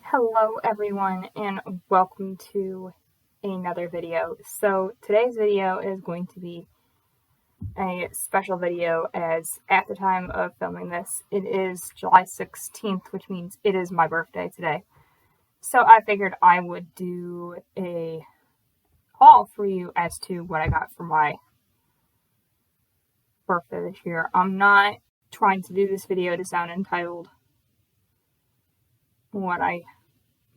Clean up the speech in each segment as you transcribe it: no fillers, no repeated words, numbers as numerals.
Hello everyone and welcome to another video. So today's video is going to be a special video as at the time of filming this it is July 16th, which means it is my birthday today. So I figured I would do a haul for you as to what I got for my birthday this year. I'm not trying to do this video to sound entitled what I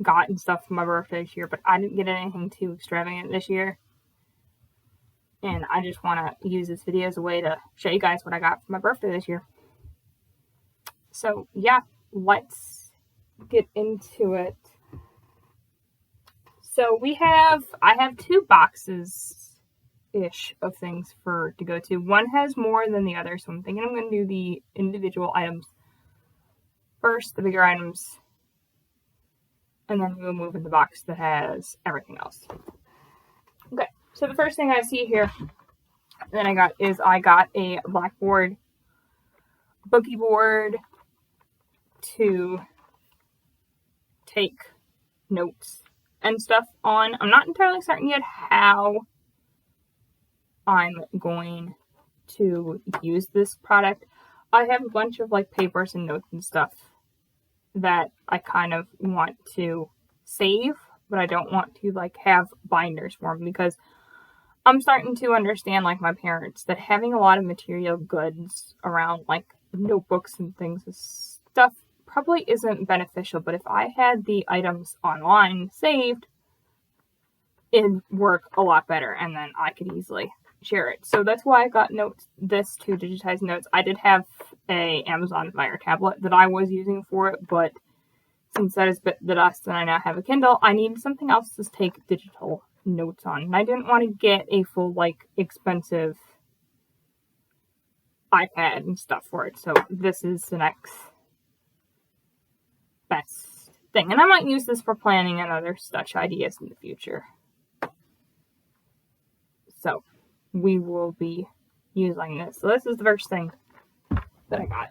got and stuff for my birthday this year, but I didn't get anything too extravagant this year, and I just want to use this video as a way to show you guys what I got for my birthday this year. So yeah, let's get into it. So I have two boxes ish of things to go to. One has more than the other, so I'm thinking I'm going to do the individual items first, the bigger items, and then we'll move in the box that has everything else. Okay, so the first thing I see here that I got a Blackboard boogie board to take notes and stuff on. I'm not entirely certain yet how I'm going to use this product. I have a bunch of papers and notes and stuff that I kind of want to save, but I don't want to have binders for them, because I'm starting to understand, like my parents, that having a lot of material goods around, notebooks and things and stuff, probably isn't beneficial. But if I had the items online saved, it'd work a lot better, and then I could easily share it. So that's why I got this to digitize notes. I did have a Amazon Fire tablet that I was using for it, but since that is bit the dust and I now have a Kindle, I need something else to take digital notes on. And I didn't want to get a full, expensive iPad and stuff for it. So this is the next best thing. And I might use this for planning and other such ideas in the future. So we will be using this. So this is the first thing that I got.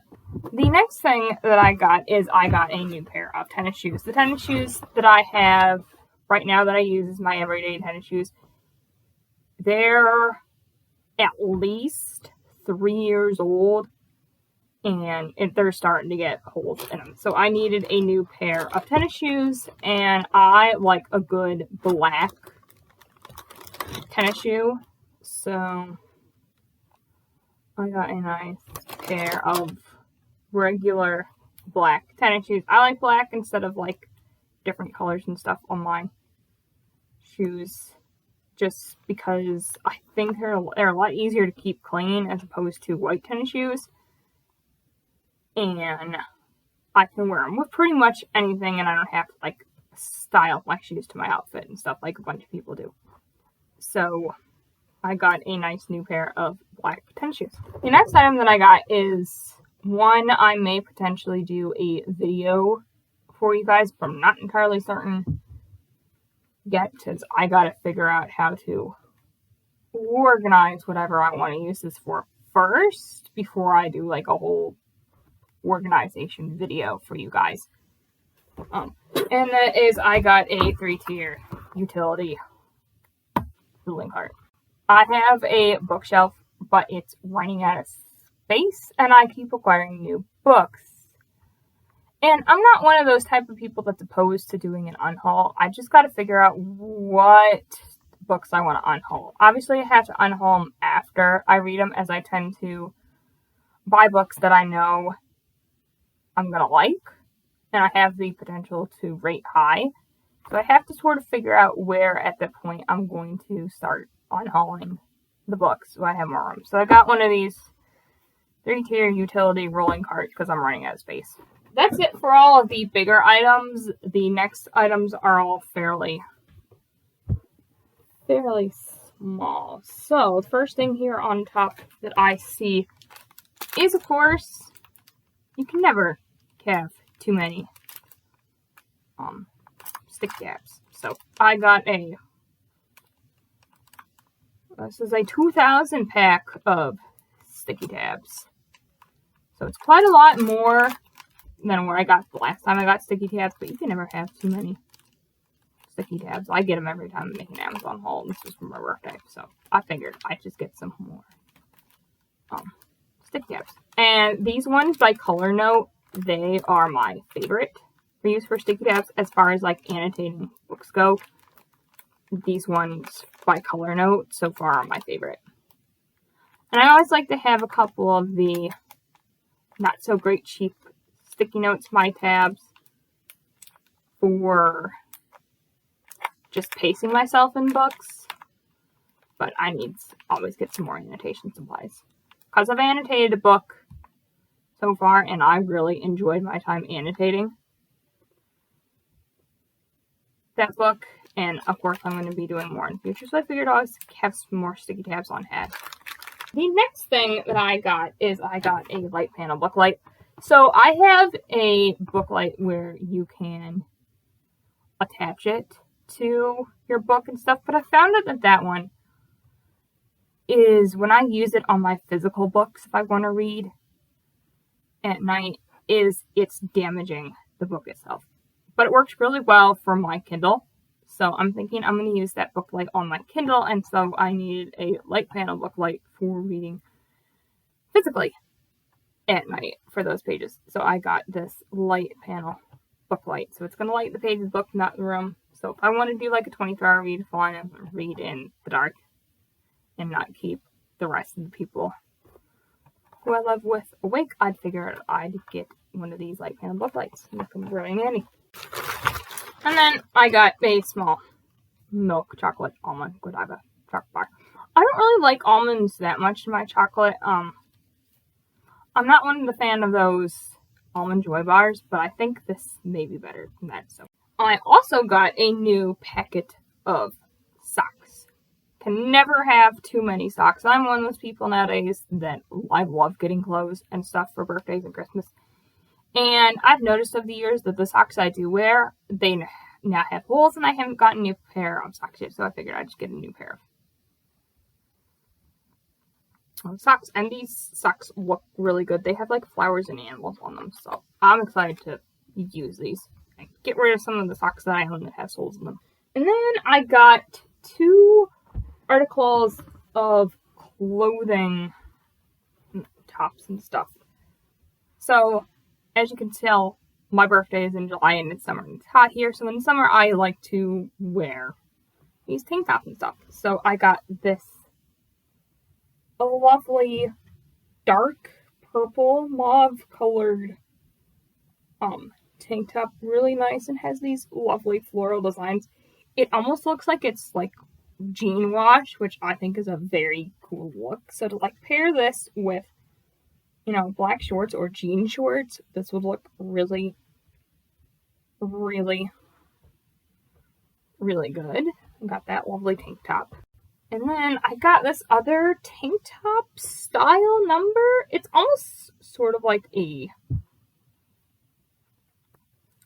The next thing that I got is I got a new pair of tennis shoes. The tennis shoes that I have right now that I use as my everyday tennis shoes, they're at least 3 years old, and they're starting to get holes in them. So I needed a new pair of tennis shoes, and I like a good black tennis shoe. So I got a nice pair of regular black tennis shoes. I like black instead of different colors and stuff on my shoes, just because I think they're a lot easier to keep clean as opposed to white tennis shoes, and I can wear them with pretty much anything, and I don't have to style my shoes to my outfit and stuff like a bunch of people do. So I got a nice new pair of black tennis shoes. The next item that I got is one I may potentially do a video for you guys, but I'm not entirely certain yet, because I gotta figure out how to organize whatever I want to use this for first before I do a whole organization video for you guys. And that is, I got a 3-tier utility ruling cart. I have a bookshelf, but it's running out of space, and I keep acquiring new books. And I'm not one of those type of people that's opposed to doing an unhaul. I just got to figure out what books I want to unhaul. Obviously, I have to unhaul them after I read them, as I tend to buy books that I know I'm going to like, and I have the potential to rate high. So I have to sort of figure out where at that point I'm going to start unhauling the books so I have more room. So I got one of these 3-tier utility rolling carts because I'm running out of space. That's it for all of the bigger items. The next items are all fairly small. So the first thing here on top that I see is, of course, you can never have too many stick tabs. So I got this is a 2,000 pack of sticky tabs. So it's quite a lot more than where I got the last time I got sticky tabs, but you can never have too many sticky tabs. I get them every time I make an Amazon haul. This is for my birthday, so I figured I'd just get some more sticky tabs. And these ones by Color Note, they are my favorite for use for sticky tabs as far as like annotating books go. These ones by Color Note so far are my favorite. And I always like to have a couple of the not so great cheap sticky notes, my tabs, for just pacing myself in books. But I need to always get some more annotation supplies. Because I've annotated a book so far, and I really enjoyed my time annotating that book. And of course, I'm going to be doing more in the future, so I figured I'd always have some more sticky tabs on hand. The next thing that I got is I got a light panel booklight. So I have a booklight where you can attach it to your book and stuff, but I found out that one is when I use it on my physical books, if I want to read at night, it's damaging the book itself. But it works really well for my Kindle. So I'm thinking I'm going to use that booklight on my Kindle, and so I needed a light panel booklight for reading physically at night for those pages. So I got this light panel booklight. So it's going to light the pages of the book, not the room. So if I want to do like a 24-hour readathon and read in the dark and not keep the rest of the people who I love with awake, I'd figure I'd get one of these light panel booklights. It's going to be really handy. And then I got a small milk chocolate almond Godiva chocolate bar. I don't really like almonds that much in my chocolate. I'm not one of the fan of those almond joy bars, but I think this may be better than that. So I also got a new packet of socks. Can never have too many socks. I'm one of those people nowadays that I love getting clothes and stuff for birthdays and Christmas. And I've noticed over the years that the socks I do wear, they now have holes, and I haven't gotten a new pair of socks yet, so I figured I'd just get a new pair of socks. And these socks look really good. They have like flowers and animals on them, so I'm excited to use these and get rid of some of the socks that I own that has holes in them. And then I got 2 articles of clothing, tops and stuff. So as you can tell, my birthday is in July and it's summer and it's hot here. So in the summer, I like to wear these tank tops and stuff. So I got this lovely dark purple mauve colored tank top. Really nice and has these lovely floral designs. It almost looks like it's like jean wash, which I think is a very cool look. So to like pair this with, you know, black shorts or jean shorts, this would look really, really, really good. I got that lovely tank top. And then I got this other tank top style number. It's almost sort of like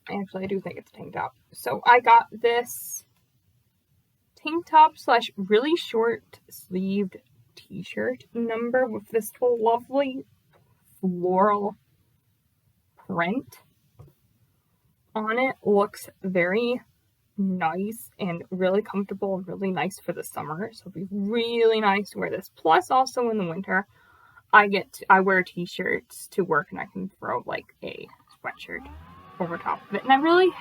actually, I do think it's a tank top. So I got this tank top / really short sleeved t-shirt number with this lovely floral print on it. Looks very nice and really comfortable, really nice for the summer. So it'd be really nice to wear this. Plus, also in the winter, I wear t-shirts to work, and I can throw like a sweatshirt over top of it. And I really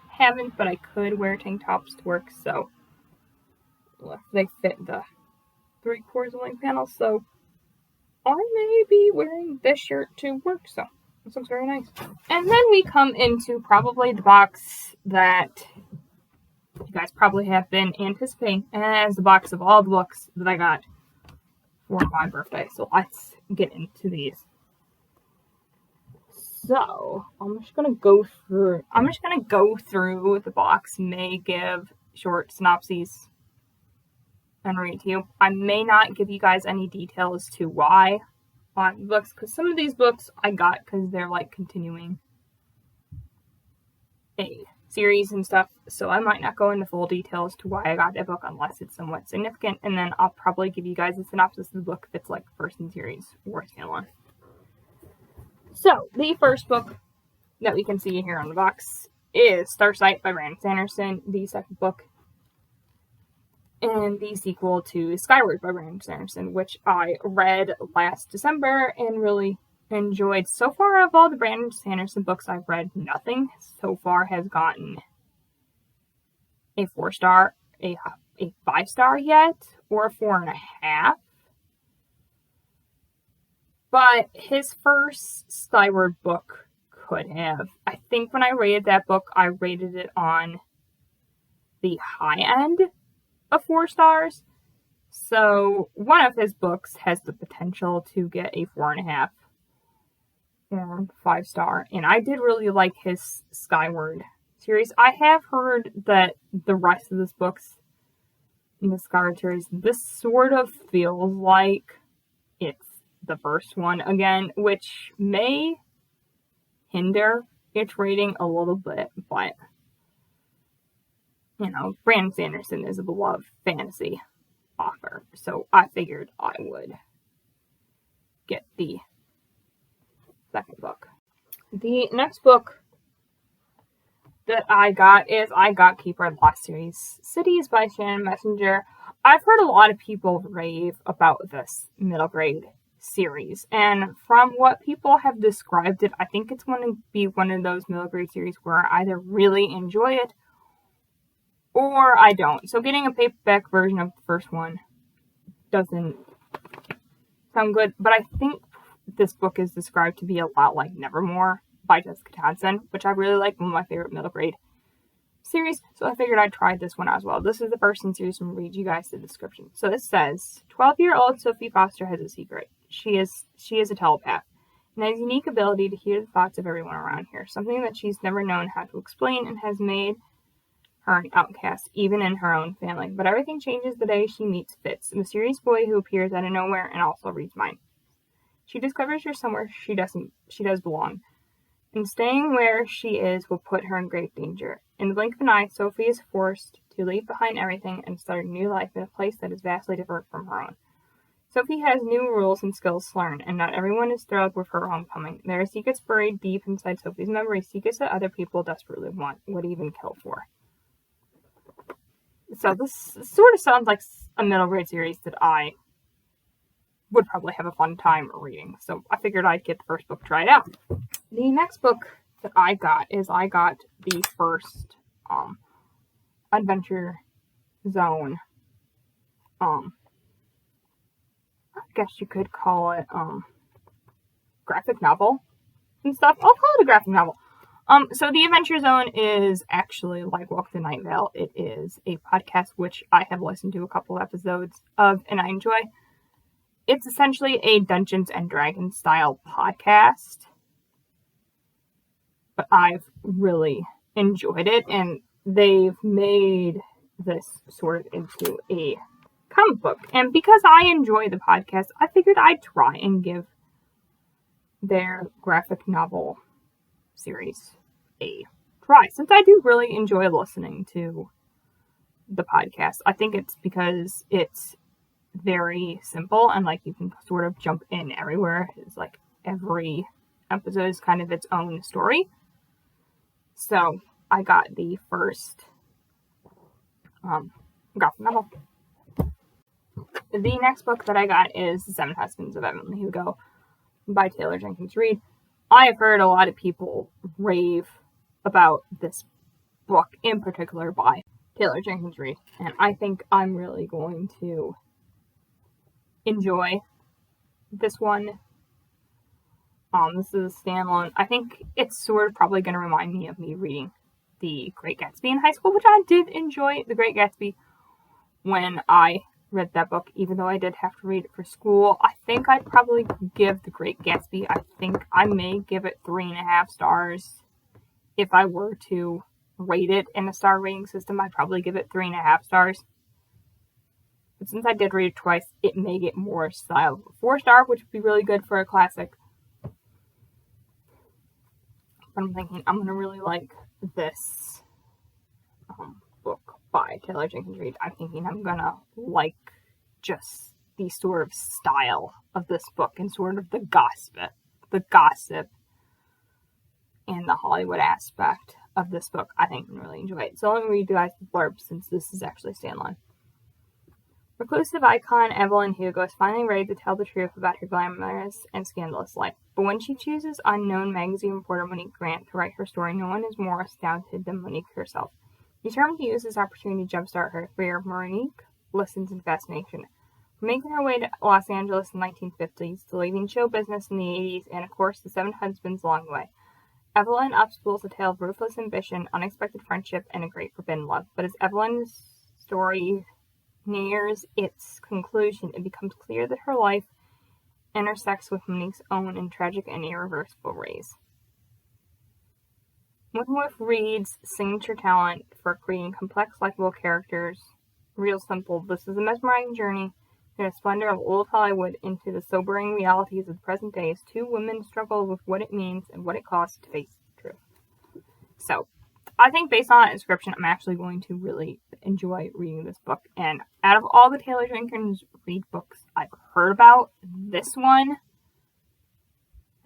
haven't, but I could wear tank tops to work. So they fit the 3/4 length panel. So I may be wearing this shirt to work, so this looks very nice. And then we come into probably the box that you guys probably have been anticipating, as the box of all the books that I got for my birthday. So let's get into these. So I'm just gonna go through the box, may give short synopses and read to you. I may not give you guys any details to why on books, because some of these books I got because they're like continuing a series and stuff, so I might not go into full details to why I got that book unless it's somewhat significant, and then I'll probably give you guys a synopsis of the book if it's like first in series or standalone. So the first book that we can see here on the box is Starsight by Brandon Sanderson, the second book, and the sequel to Skyward by Brandon Sanderson, which I read last December and really enjoyed. So far, of all the Brandon Sanderson books I've read, nothing so far has gotten a 4-star, a 5-star yet, or a 4.5. But his first Skyward book could have. I think when I rated that book, I rated it on the high end of 4 stars. So one of his books has the potential to get a 4.5 or 5-star. And I did really like his Skyward series. I have heard that the rest of his books in the Skyward series, this sort of feels like it's the first one again, which may hinder its rating a little bit, but Brandon Sanderson is a beloved fantasy author, so I figured I would get the second book. The next book that I got is I Got Keeper of the Lost series, Cities by Shannon Messenger. I've heard a lot of people rave about this middle grade series, and from what people have described it, I think it's going to be one of those middle grade series where I either really enjoy it or I don't. So getting a paperback version of the first one doesn't sound good, but I think this book is described to be a lot like Nevermore by Jessica Thompson, which I really like, one of my favorite middle grade series, so I figured I'd try this one as well. This is the first in series. I'm going to read you guys the description. So it says, 12-year-old Sophie Foster has a secret. She is a telepath, and has a unique ability to hear the thoughts of everyone around here, something that she's never known how to explain and has made her an outcast, even in her own family. But everything changes the day she meets Fitz, a mysterious boy who appears out of nowhere and also reads minds. She discovers there's somewhere she does belong, and staying where she is will put her in great danger. In the blink of an eye, Sophie is forced to leave behind everything and start a new life in a place that is vastly different from her own. Sophie has new rules and skills to learn, and not everyone is thrilled with her homecoming. There are secrets buried deep inside Sophie's memory, secrets that other people desperately would even kill for. So this sort of sounds like a middle grade series that I would probably have a fun time reading. So I figured I'd get the first book, try it out. The next book that I got the first Adventure Zone, I guess you could call it graphic novel and stuff. I'll call it a graphic novel. So the Adventure Zone is actually like Walk the Night Vale. It is a podcast which I have listened to a couple episodes of and I enjoy. It's essentially a Dungeons and Dragons style podcast, but I've really enjoyed it, and they've made this sort of into a comic book. And because I enjoy the podcast, I figured I'd try and give their graphic novel series a try, since I do really enjoy listening to the podcast. I think it's because it's very simple and like you can sort of jump in everywhere. It's like every episode is kind of its own story. So I got the first graphic novel. The next book that I got is The Seven Husbands of Evelyn Hugo by Taylor Jenkins Reid. I have heard a lot of people rave about this book, in particular by Taylor Jenkins Reid, and I think I'm really going to enjoy this one. This is a standalone. I think it's sort of probably going to remind me of me reading The Great Gatsby in high school, which I did enjoy The Great Gatsby when I read that book, even though I did have to read it for school. I think I'd probably give The Great Gatsby, I think I may give it 3.5 stars. If I were to rate it in a star rating system, I'd probably give it 3.5 stars. But since I did read it twice, it may get more style. 4-star, which would be really good for a classic. But I'm thinking I'm going to really like this book by Taylor Jenkins Reid. I'm thinking I'm going to like just the sort of style of this book and sort of the gossip and the Hollywood aspect of this book, I think, and really enjoy it. So let me read you guys the blurb since this is actually standalone. Reclusive icon Evelyn Hugo is finally ready to tell the truth about her glamorous and scandalous life. But when she chooses unknown magazine reporter Monique Grant to write her story, no one is more astounded than Monique herself. Determined to use this opportunity to jumpstart her career, Monique listens in fascination. From making her way to Los Angeles in the 1950s, to leaving show business in the 80s, and of course the 7 husbands along the way, Evelyn upspools a tale of ruthless ambition, unexpected friendship, and a great forbidden love. But as Evelyn's story nears its conclusion, it becomes clear that her life intersects with Monique's own in tragic and irreversible ways. Winworth Reed's signature talent for creating complex, likable characters, real simple. This is a mesmerizing journey through the splendor of old Hollywood into the sobering realities of the present day as 2 women struggle with what it means and what it costs to face the truth. So, I think based on that description, I'm actually going to really enjoy reading this book. And out of all the Taylor Jenkins Reid books I've heard about, this one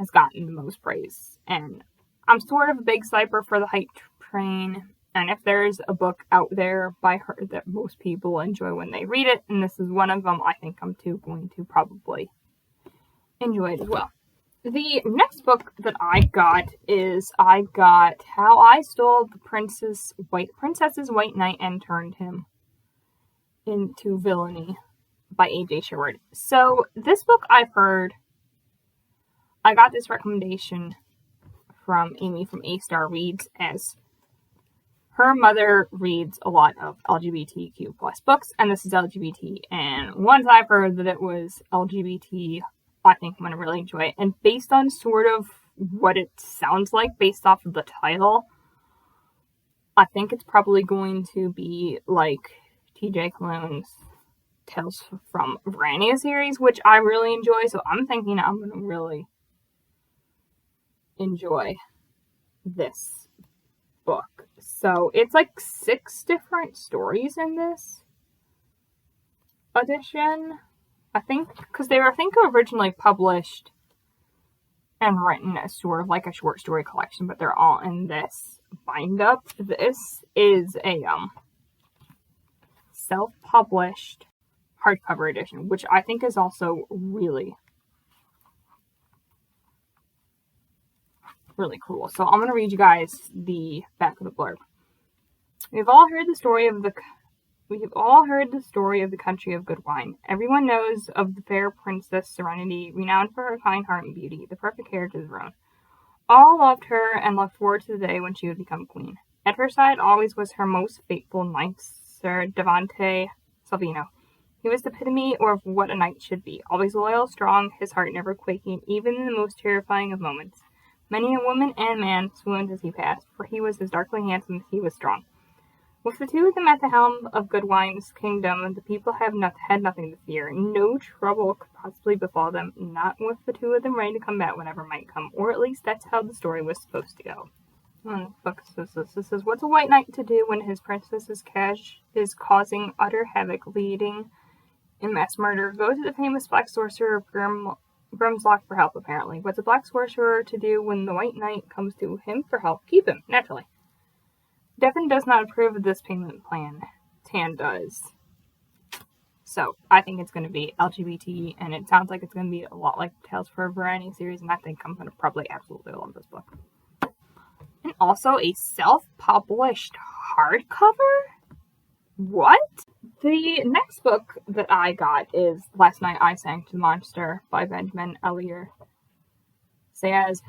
has gotten the most praise. And I'm sort of a big sniper for the hype train. And if there's a book out there by her that most people enjoy when they read it, and this is one of them, I think I'm going to probably enjoy it as well. The next book that I got is How I Stole the Princess's White Knight and Turned Him into Villainy by A.J. Sherwood. So this book I've heard, I got this recommendation from Amy from A Star Reads, as her mother reads a lot of LGBTQ plus books, and this is LGBT, and once I've heard that it was LGBT, I think I'm going to really enjoy it. And based on sort of what it sounds like, based off of the title, I think it's probably going to be like TJ Klone's Tales from Verania series, which I really enjoy, so I'm thinking I'm going to really enjoy this book. So it's like 6 different stories in this edition. I think, because they were, originally published and written as sort of like a short story collection, but they're all in this bind-up. This is a self-published hardcover edition, which I think is also really, really cool. So I'm going to read you guys the back of the blurb. We've all heard the story of the country of good wine. Everyone knows of the fair Princess Serenity, renowned for her kind heart and beauty, the perfect heir to the throne. All loved her and looked forward to the day when she would become queen. At her side always was her most faithful knight, Sir Devante Salvino. He was the epitome of what a knight should be, always loyal, strong, his heart never quaking, even in the most terrifying of moments. Many a woman and man swooned as he passed, for he was as darkly handsome as he was strong. With the 2 of them at the helm of Goodwine's kingdom, the people had nothing to fear. No trouble could possibly befall them, not with the 2 of them ready to combat whatever might come, or at least that's how the story was supposed to go. The book says, what's a white knight to do when his princess is causing utter havoc, leading in mass murder? Go to the famous black sorcerer Grimslock for help, apparently. What's a black sorcerer to do when the white knight comes to him for help? Keep him, naturally. Devin does not approve of this payment plan. Tan does. So, I think it's going to be LGBT, and it sounds like it's going to be a lot like Tales for a Variety series, and I think I'm going to probably absolutely love this book. And also a self-published hardcover? What? The next book that I got is Last Night I Sang to the Monster by Benjamin Elliott. Says,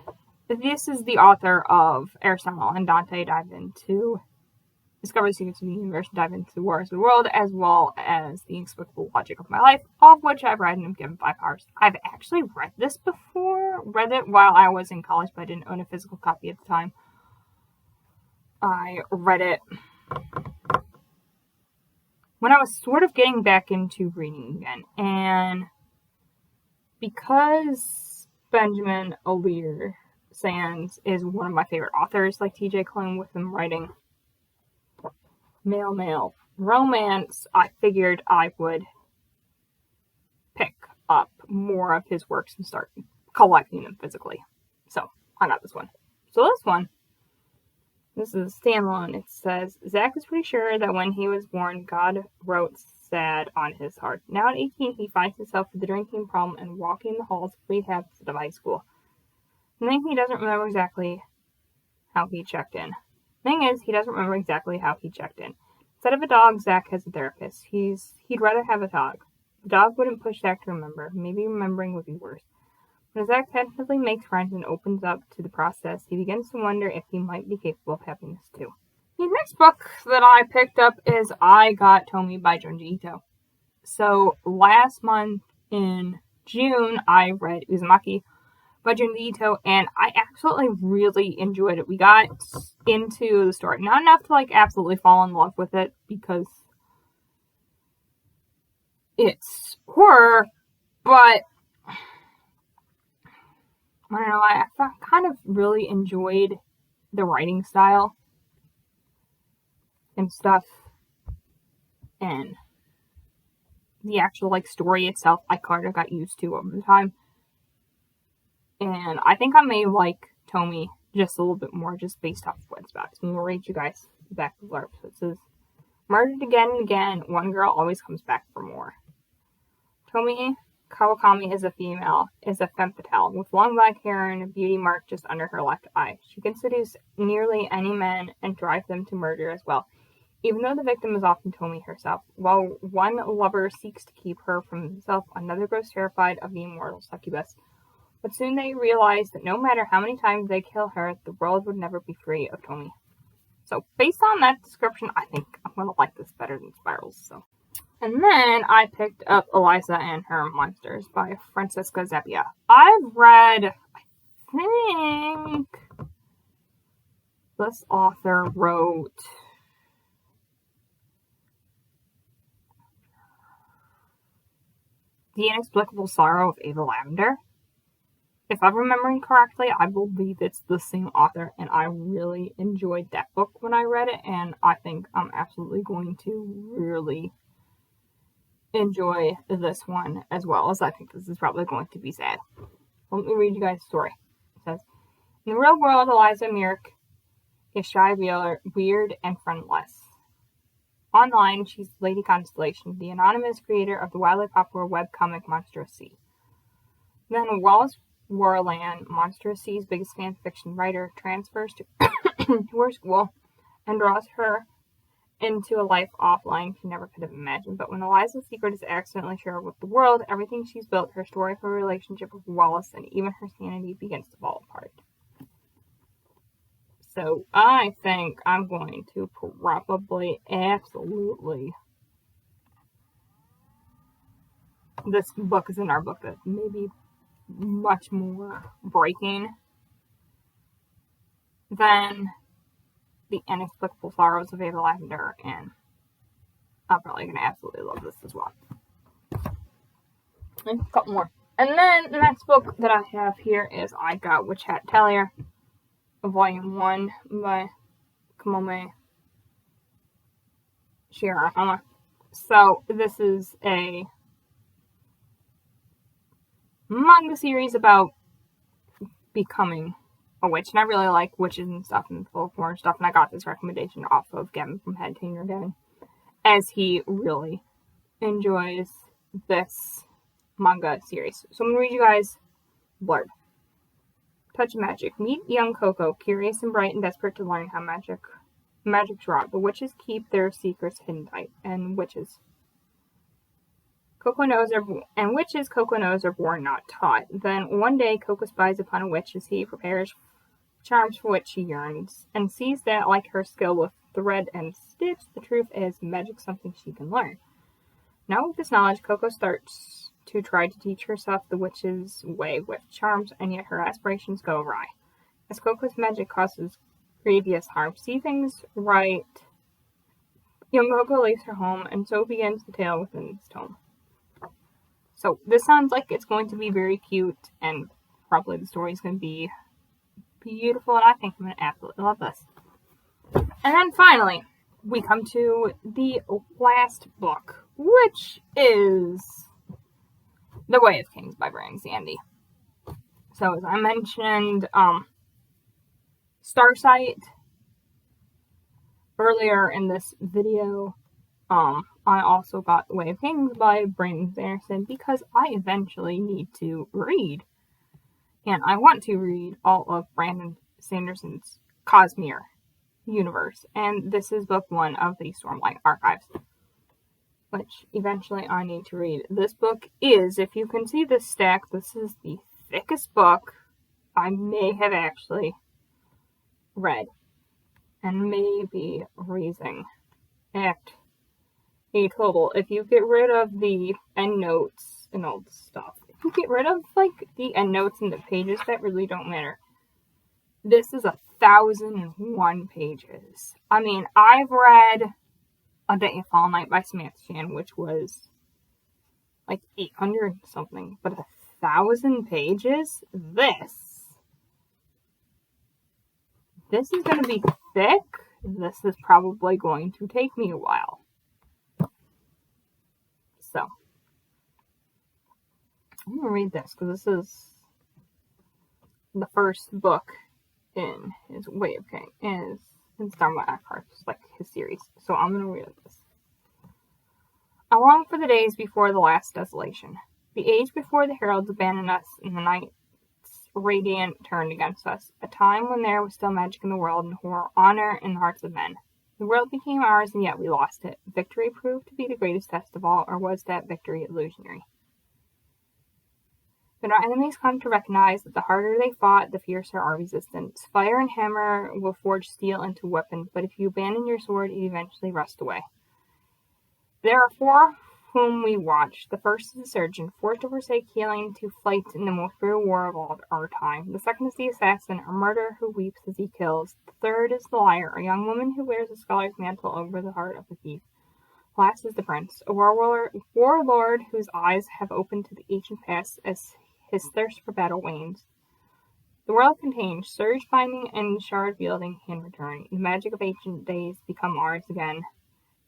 this is the author of Aristotle and Dante dive into Discover the Secrets of the Universe, dive into the Wars of the World, as well as The Inexplicable Logic of My Life, all of which I've read and have given 5 stars. I've actually read this before, read it while I was in college, but I didn't own a physical copy at the time. I read it when I was sort of getting back into reading again, and because Benjamin Elliott Sands is one of my favorite authors, like TJ Klune, with him writing male romance, I figured I would pick up more of his works and start collecting them physically. So, I got this one. So this one This is a standalone. It says, Zach is pretty sure that when he was born, God wrote sad on his heart. Now at 18, he finds himself with a drinking problem and walking the halls of rehab instead of high school. The thing he doesn't remember exactly how he checked in. Thing is, he doesn't remember exactly how he checked in. Instead of a dog, Zach has a therapist. He'd rather have a dog. The dog wouldn't push Zach to remember. Maybe remembering would be worse. When Zach tentatively makes friends and opens up to the process, he begins to wonder if he might be capable of happiness too. The next book that I picked up is I Got Tomi by Junji Ito. So last month in June, I read Uzumaki by Junji Ito, and I absolutely really enjoyed it. We got into the story. Not enough to absolutely fall in love with it, because it's horror, but I don't know, I kind of really enjoyed the writing style and stuff, and the actual story itself I kind of got used to over the time. And I think I may like Tomi just a little bit more, just based off of what it's about. So I'm going to read you guys the back of the blurb. So it says, murdered again and again, one girl always comes back for more. Tomi Kawakami is a femme fatale, with long black hair and a beauty mark just under her left eye. She can seduce nearly any man and drive them to murder as well, even though the victim is often Tomi herself. While one lover seeks to keep her from himself, another grows terrified of the immortal succubus. But soon they realize that no matter how many times they kill her, the world would never be free of Tomi. So based on that description, I think I'm going to like this better than Spirals. So. And then I picked up Eliza and Her Monsters by Francesca Zappia. I've read, I think, this author wrote The Inexplicable Sorrow of Ava Lavender. If I'm remembering correctly, I believe it's the same author, and I really enjoyed that book when I read it, and I think I'm absolutely going to really enjoy this one as well, as I think this is probably going to be sad. Let me read you guys the story. It says, in the real world, Eliza Myrick is shy, weird, and friendless. Online, she's Lady Constellation, the anonymous creator of the wildly popular webcomic Monstrous Sea. Then Wallace Warland, Monstrous Sea's biggest fan fiction writer, transfers to her school and draws her into a life offline she never could have imagined. But when Eliza's secret is accidentally shared with the world, everything she's built, her story, her relationship with Wallace, and even her sanity begins to fall apart. So I think I'm going to probably absolutely... This book is in our book that maybe much more breaking than The Inexplicable Sorrows of Ava Lavender, and I'm probably going to absolutely love this as well. And a couple more. And then the next book that I have here is I Got Witch Hat Talia, Volume 1 by Kamome Shirahama. So this is a manga series about becoming a witch, and I really like witches and stuff and folklore and stuff, and I got this recommendation off of Gavin from Head Tanger Gavin, as he really enjoys this manga series. So I'm going to read you guys blurb. Touch of Magic. Meet young Coco, curious and bright and desperate to learn how magic's wrought, but witches keep their secrets hidden tight, and witches Coco knows are born, not taught. Then one day Coco spies upon a witch as he prepares charms for which she yearns, and sees that, like her skill with thread and stitch, the truth is magic's something she can learn. Now with this knowledge, Coco starts to try to teach herself the witch's way with charms, and yet her aspirations go awry. As Coco's magic causes grievous harm, see things right, young Coco leaves her home, and so begins the tale within its tome. So this sounds like it's going to be very cute, and probably the story is going to be beautiful, and I think I'm going to absolutely love this. And then finally, we come to the last book, which is The Way of Kings by Brandon Sandy. So as I mentioned, Starsight earlier in this video, I also got The Way of Kings by Brandon Sanderson because I eventually need to read. And I want to read all of Brandon Sanderson's Cosmere universe. And this is book 1 of the Stormlight Archives, which eventually I need to read. This book is, if you can see this stack, this is the thickest book I may have actually read and may be reading at a total. If you get rid of the endnotes and all this stuff, if you get rid of like the endnotes and the pages that really don't matter, this is 1,001 pages. I mean, I've read A Day of Fall Night by Samantha Chan, which was like 800 something, but 1,000 pages? This is going to be thick. This is probably going to take me a while. So, I'm going to read this because this is the first book in his Way of King, in Stormlight Archives, like his series. So I'm going to read this. I long for the days before the last desolation, the age before the heralds abandoned us and the night's radiant turned against us, a time when there was still magic in the world and honor in the hearts of men. The world became ours and yet we lost it. Victory proved to be the greatest test of all, or was that victory illusionary? But our enemies come to recognize that the harder they fought, the fiercer our resistance. Fire and hammer will forge steel into weapon, but if you abandon your sword, it eventually rusts away. There are 4 whom we watch. The first is the surgeon, forced to forsake healing to fight in the most brutal war of all our time. The second is the assassin, a murderer who weeps as he kills. The third is the liar, a young woman who wears a scholar's mantle over the heart of a thief. Last is the prince, a warlord whose eyes have opened to the ancient past as his thirst for battle wanes. The world contains surge binding and shard wielding can return. The magic of ancient days become ours again.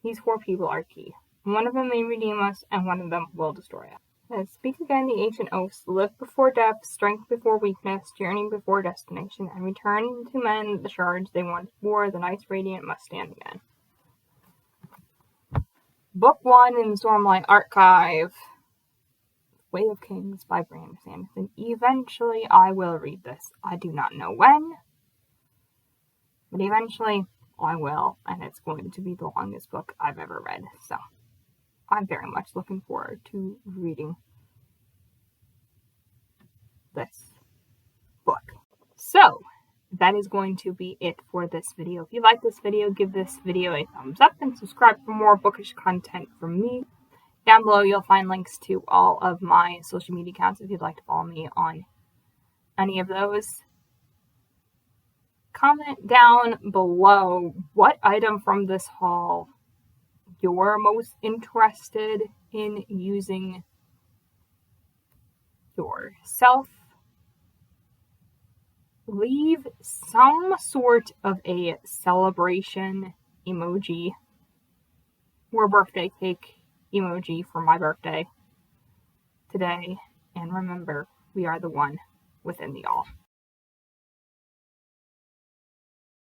These 4 people are key. One of them may redeem us, and one of them will destroy us. Let's speak again the ancient oaths. Live before death, strength before weakness, journey before destination, and return to men the shards they once wore. The Knights Radiant must stand again. Book 1 in the Stormlight Archive, Way of Kings by Brandon Sanderson. Eventually I will read this. I do not know when, but eventually I will, and it's going to be the longest book I've ever read. So I'm very much looking forward to reading this book. So that is going to be it for this video. If you like this video, give this video a thumbs up and subscribe for more bookish content from me. Down below, you'll find links to all of my social media accounts if you'd like to follow me on any of those. Comment down below what item from this haul you're most interested in using yourself. Leave some sort of a celebration emoji or birthday cake emoji for my birthday today. And remember, we are the one within the all.